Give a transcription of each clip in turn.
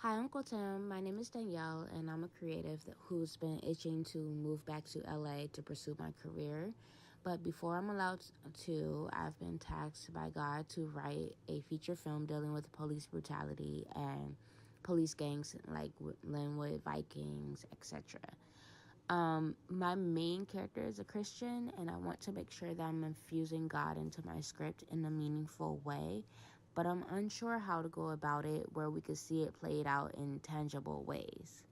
Hi, Uncle Tim. My name is Danielle, and I'm a creative who's been itching to move back to LA to pursue my career. But before I'm allowed to, I've been tasked by God to write a feature film dealing with police brutality and police gangs like Linwood Vikings, etc. My main character is a Christian, and I want to make sure that I'm infusing God into my script in a meaningful way, but I'm unsure how to go about it where we could see it played out in tangible ways.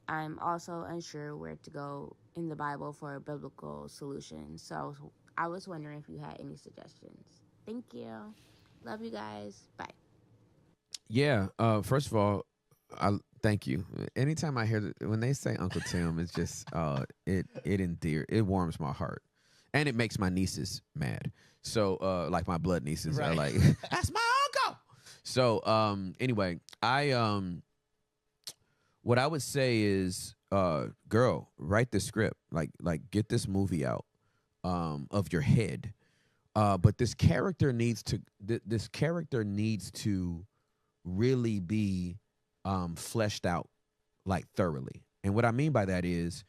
I'm also unsure where to go in the Bible for a biblical solution, so I was wondering if you had any suggestions. Thank you. Love you guys. Bye. Yeah. First of all, I thank you. Anytime I hear when they say Uncle Tim, it's just it warms my heart, and it makes my nieces mad. So like my blood nieces are Right. like, that's my uncle. So anyway, I what I would say is girl, write the script. Like get this movie out of your head. But this character needs to really be fleshed out like thoroughly. And what I mean by that is,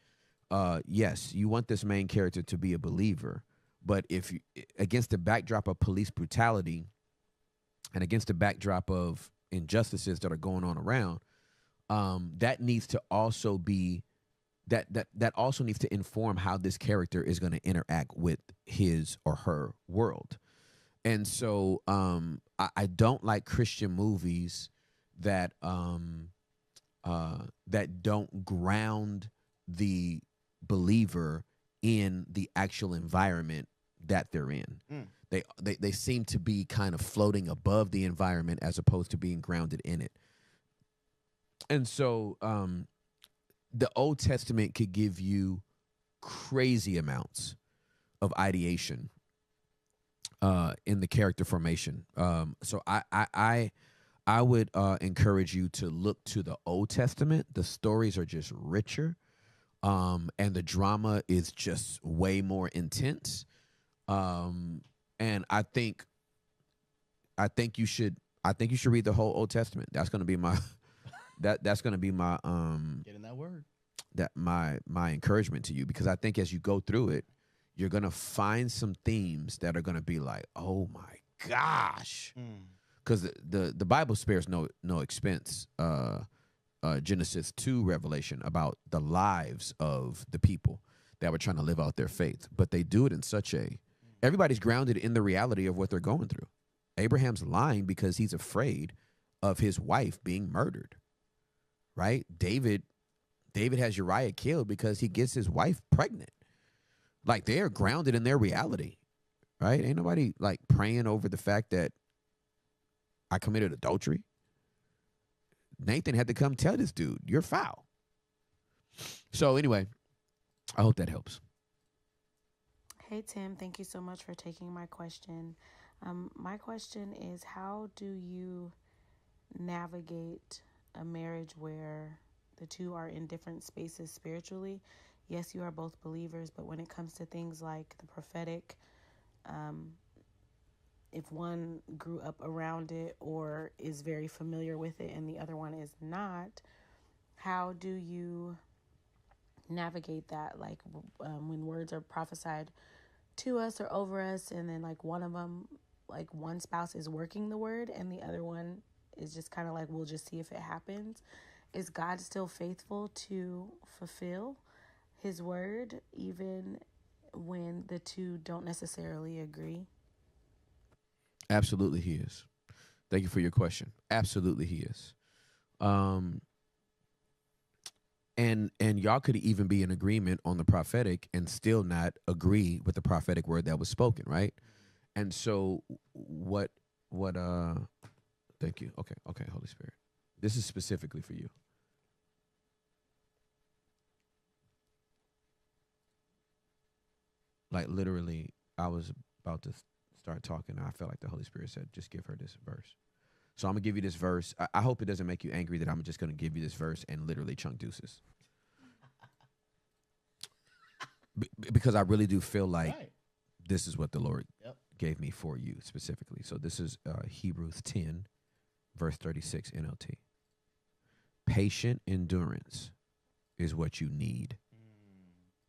yes, you want this main character to be a believer, but if you, against the backdrop of police brutality and against the backdrop of injustices that are going on around, that needs to also be that also needs to inform how this character is going to interact with his or her world. And so I don't like Christian movies that that don't ground the believer in the actual environment that they're in. Mm. They seem to be kind of floating above the environment as opposed to being grounded in it. And so the Old Testament could give you crazy amounts of ideation in the character formation. So I would encourage you to look to the Old Testament. The stories are just richer, and the drama is just way more intense. And I think you should read the whole Old Testament. That's going to be my that's going to be my Get in that word. my encouragement to you, because I think as you go through it, you're going to find some themes that are going to be like, oh my gosh, Mm. because the Bible spares no expense. Genesis to Revelation about the lives of the people that were trying to live out their faith, but they do it in such a everybody's grounded in the reality of what they're going through. Abraham's lying because he's afraid of his wife being murdered. Right? David has Uriah killed because he gets his wife pregnant. Like they are grounded in their reality. Right? Ain't nobody like praying over the fact that I committed adultery. Nathan had to come tell this dude, you're foul. So anyway, I hope that helps. Hey Tim, thank you so much for taking my question. My question is, how do you navigate a marriage where the two are in different spaces spiritually? Yes, you are both believers, but when it comes to things like the prophetic, um, if one grew up around it or is very familiar with it and the other one is not, how do you navigate that? Like when words are prophesied to us or over us, and then like one of them, like one spouse is working the word and the other one is just kind of like, we'll just see if it happens. Is God still faithful to fulfill his word even when the two don't necessarily agree? Absolutely he is. Thank you for your question. Absolutely he is. Um and y'all could even be in agreement on the prophetic and still not agree with the prophetic word that was spoken, right? And so what thank you. Okay, Holy Spirit. This is specifically for you. Like literally I was about to start talking and I felt like the Holy Spirit said, just give her this verse. So I'm gonna give you this verse. I hope it doesn't make you angry that I'm just gonna give you this verse and literally chunk deuces. Because I really do feel like Right. this is what the Lord Yep. gave me for you specifically. So this is Hebrews 10, verse 36 NLT. patient endurance is what you need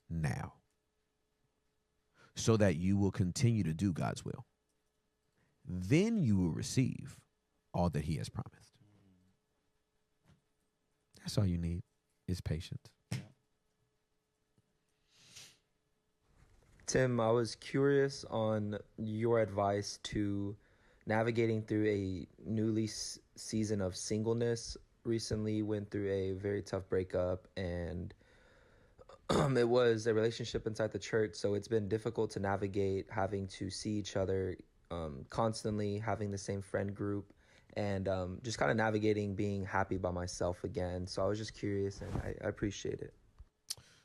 now, so that you will continue to do God's will. Then you will receive all that he has promised. That's all you need is patience. Tim, I was curious on your advice to navigating through a season of singleness. Recently went through a very tough breakup, and it was a relationship inside the church, so it's been difficult to navigate having to see each other constantly, having the same friend group, and just kind of navigating being happy by myself again. So I was just curious, and I appreciate it.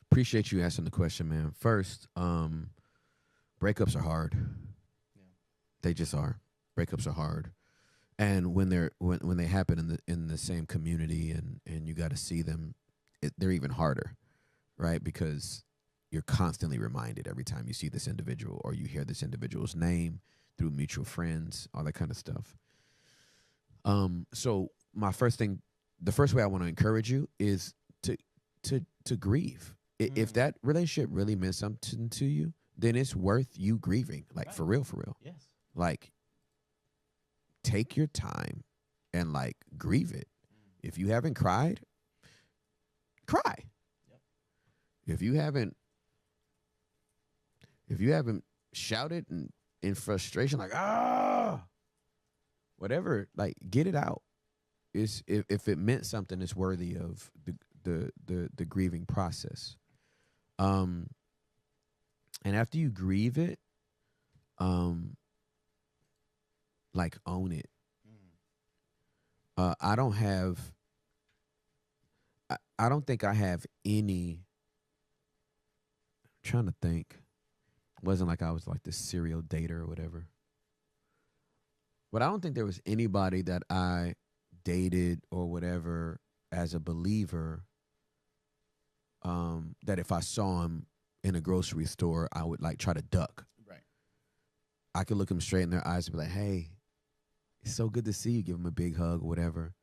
Appreciate you asking the question, man. First, breakups are hard. Yeah. They just are. Breakups are hard. And when they happen in the same community and you got to see them, they're even harder, right? Because you're constantly reminded every time you see this individual or you hear this individual's name through mutual friends, all that kind of stuff. So the first way I want to encourage you is to grieve. If that relationship really meant something to you, then it's worth you grieving, like Right. for real. Yes. Like, take your time and like grieve it. If you haven't cried, cry. Yep. If you haven't shouted in frustration, like whatever, like get it out. If it meant something, it's worthy of the grieving process. And after you grieve it, like own it. I don't think I have any. I'm trying to think. It wasn't like I was like this serial dater or whatever. But I don't think there was anybody that I dated or whatever as a believer that if I saw him in a grocery store, I would like try to duck. Right. I could look them straight in their eyes and be like, hey, it's so good to see you. Give them a big hug or whatever.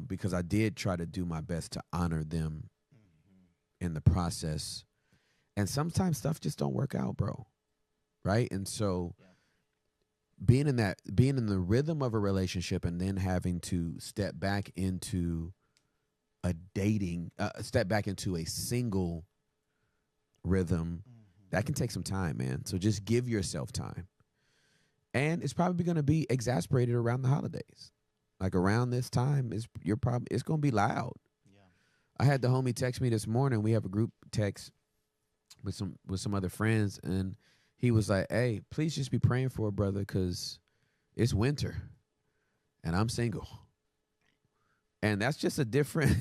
Because I did try to do my best to honor them in the process. And sometimes stuff just don't work out, bro. Right? And so being in the rhythm of a relationship and then having to step back into a single rhythm, that can take some time, man. So just give yourself time. And it's probably going to be exasperated around the holidays. Like around this time, it's going to be loud. Yeah. I had the homie text me this morning. We have a group text with some other friends, and he was like, "Hey, please just be praying for a brother because it's winter, and I'm single." And that's just a different.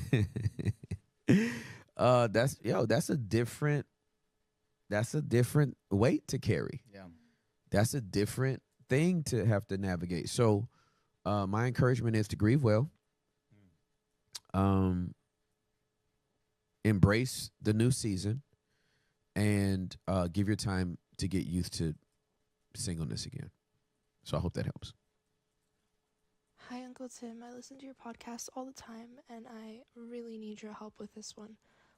That's a different weight to carry. Yeah. That's a different thing to have to navigate. So my encouragement is to grieve well. Embrace the new season and give your time to get used to singleness again. So I hope that helps. Hi, Uncle Tim. I listen to your podcast all the time, and I really need your help with this one.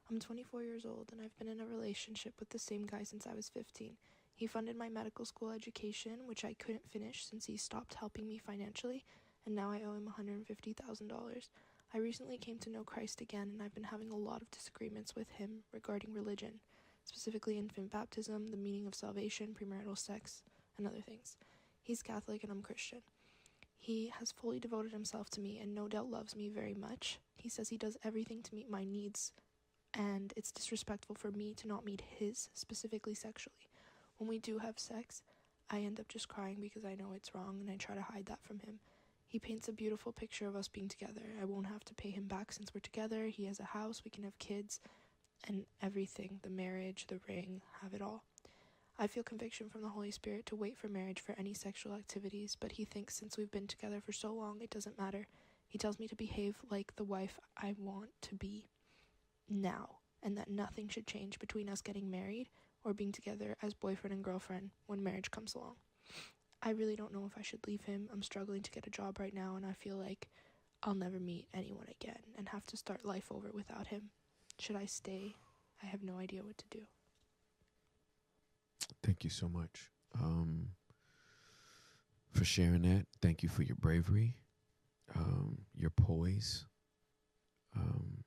I'm 24 years old, and I've been in a relationship with the same guy since I was 15. He funded my medical school education, which I couldn't finish since he stopped helping me financially, and now I owe him $150,000. I recently came to know Christ again, and I've been having a lot of disagreements with him regarding religion, specifically infant baptism, the meaning of salvation, premarital sex, and other things. He's Catholic, and I'm Christian. He has fully devoted himself to me and no doubt loves me very much. He says he does everything to meet my needs, and it's disrespectful for me to not meet his, specifically sexually. When we do have sex, I end up just crying because I know it's wrong and I try to hide that from him. He paints a beautiful picture of us being together. I won't have to pay him back since we're together. He has a house, we can have kids, and everything, the marriage, the ring, have it all. I feel conviction from the Holy Spirit to wait for marriage for any sexual activities, but he thinks since we've been together for so long, it doesn't matter. He tells me to behave like the wife I want to be now, and that nothing should change between us getting married or being together as boyfriend and girlfriend when marriage comes along. I really don't know if I should leave him. I'm struggling to get a job right now, and I feel like I'll never meet anyone again and have to start life over without him. Should I stay? I have no idea what to do. Thank you so much for sharing that. Thank you for your bravery, your poise, and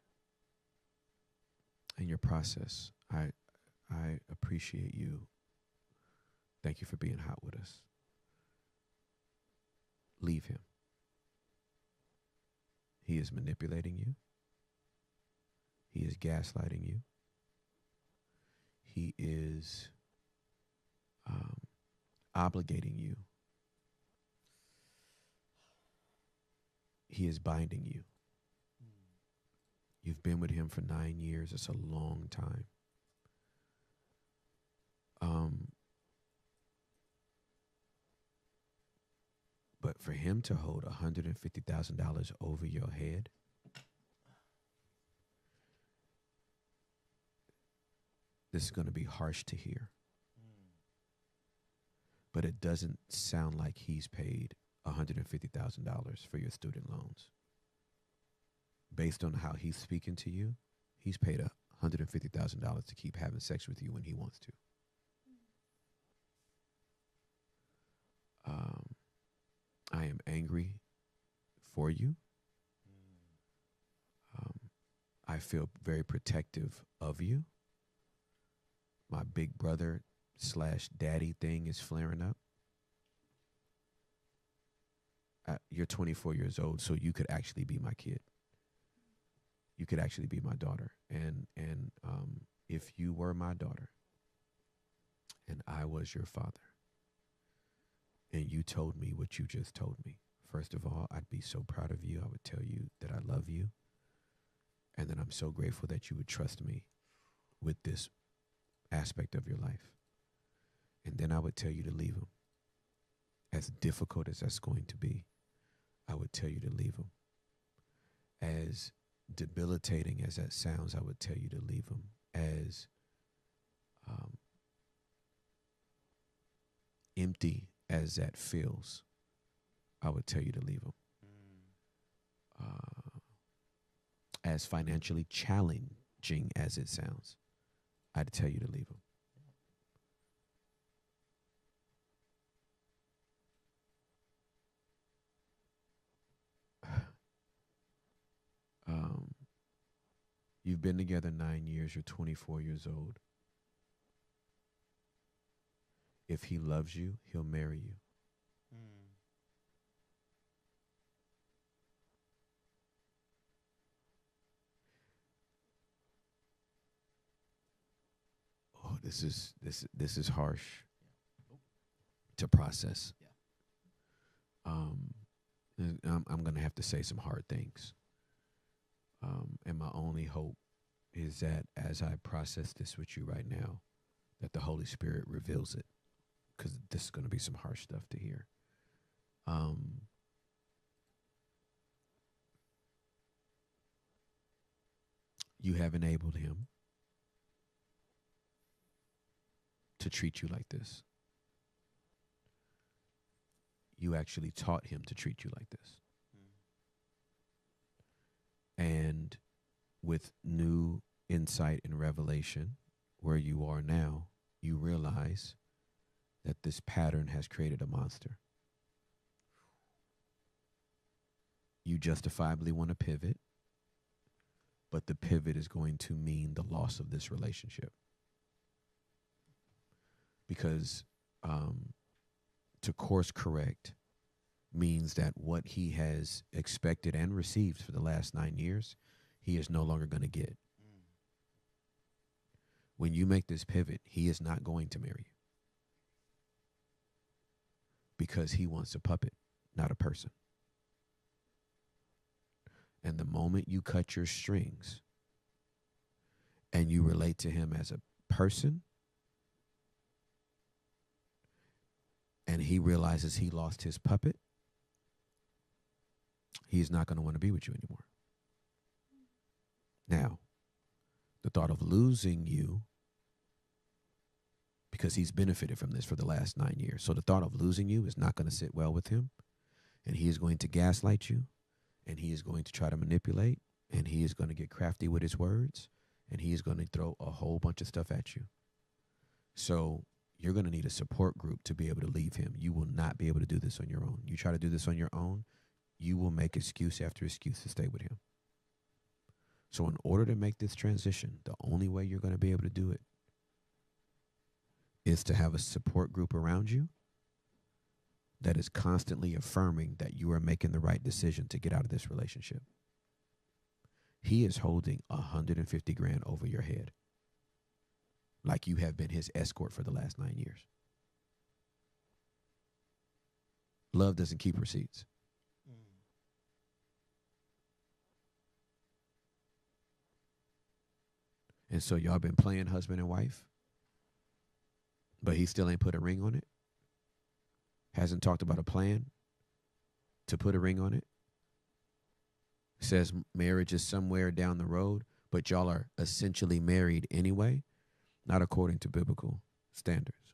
your process. I appreciate you. Thank you for being hot with us. Leave him. He is manipulating you. He is gaslighting you. He is obligating you. He is binding you. You've been with him for 9 years. It's a long time. But for him to hold $150,000 over your head, this is going to be harsh to hear. But it doesn't sound like he's paid $150,000 for your student loans. Based on how he's speaking to you, he's paid $150,000 to keep having sex with you when he wants to. I am angry for you. I feel very protective of you. My big brother / daddy thing is flaring up. You're 24 years old, so you could actually be my kid. You could actually be my daughter. And if you were my daughter and I was your father and you told me what you just told me, first of all, I'd be so proud of you. I would tell you that I love you and that I'm so grateful that you would trust me with this aspect of your life. And then I would tell you to leave him. As difficult as that's going to be, I would tell you to leave him. As debilitating as that sounds, I would tell you to leave him. As empty as that feels, I would tell you to leave him. As financially challenging as it sounds, I'd tell you to leave him. You've been together 9 years. You're 24 years old. If he loves you, he'll marry you. Oh, this is harsh to process. I'm going to have to say some hard things. And my only hope is that as I process this with you right now, that the Holy Spirit reveals it, because this is going to be some harsh stuff to hear. You have enabled him to treat you like this. You actually taught him to treat you like this. And with new insight and revelation, where you are now, you realize that this pattern has created a monster. You justifiably want to pivot, but the pivot is going to mean the loss of this relationship. Because to course correct means that what he has expected and received for the last 9 years, he is no longer going to get. When you make this pivot, he is not going to marry you. Because he wants a puppet, not a person. And the moment you cut your strings and you relate to him as a person, and he realizes he lost his puppet, he's not going to want to be with you anymore. Now, the thought of losing you, because he's benefited from this for the last 9 years, so the thought of losing you is not going to sit well with him, and he is going to gaslight you, and he is going to try to manipulate, and he is going to get crafty with his words, and he is going to throw a whole bunch of stuff at you. So you're going to need a support group to be able to leave him. You will not be able to do this on your own. You try to do this on your own, you will make excuse after excuse to stay with him. So in order to make this transition, the only way you're going to be able to do it is to have a support group around you that is constantly affirming that you are making the right decision to get out of this relationship. He is holding 150 grand over your head, like you have been his escort for the last 9 years. Love doesn't keep receipts. And so y'all been playing husband and wife, but he still ain't put a ring on it. Hasn't talked about a plan to put a ring on it. Says marriage is somewhere down the road, but y'all are essentially married anyway, not according to biblical standards.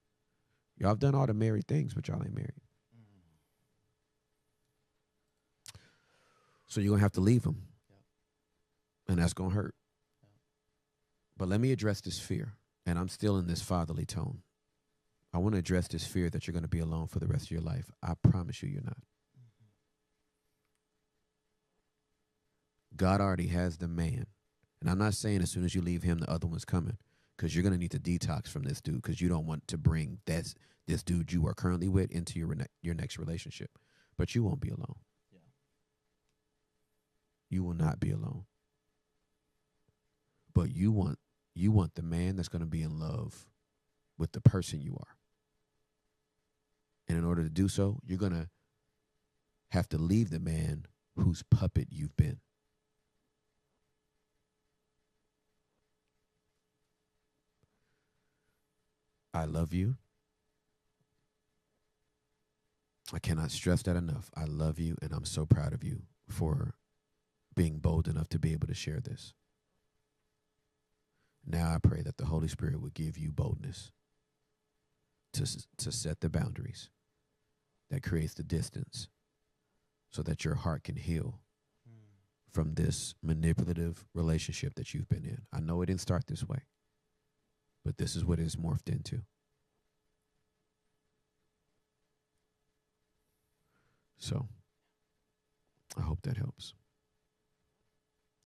Y'all have done all the married things, but y'all ain't married. So you're going to have to leave him. And that's going to hurt. But let me address this fear, and I'm still in this fatherly tone. I want to address this fear that you're going to be alone for the rest of your life. I promise you, you're not. God already has the man. And I'm not saying as soon as you leave him, the other one's coming, because you're going to need to detox from this dude, because you don't want to bring this dude you are currently with into your next relationship. But you won't be alone. Yeah. You will not be alone. But you want the man that's going to be in love with the person you are. And in order to do so, you're going to have to leave the man whose puppet you've been. I love you. I cannot stress that enough. I love you, and I'm so proud of you for being bold enough to be able to share this. Now I pray that the Holy Spirit would give you boldness to set the boundaries that creates the distance so that your heart can heal from this manipulative relationship that you've been in. I know it didn't start this way, but this is what it's morphed into. So I hope that helps.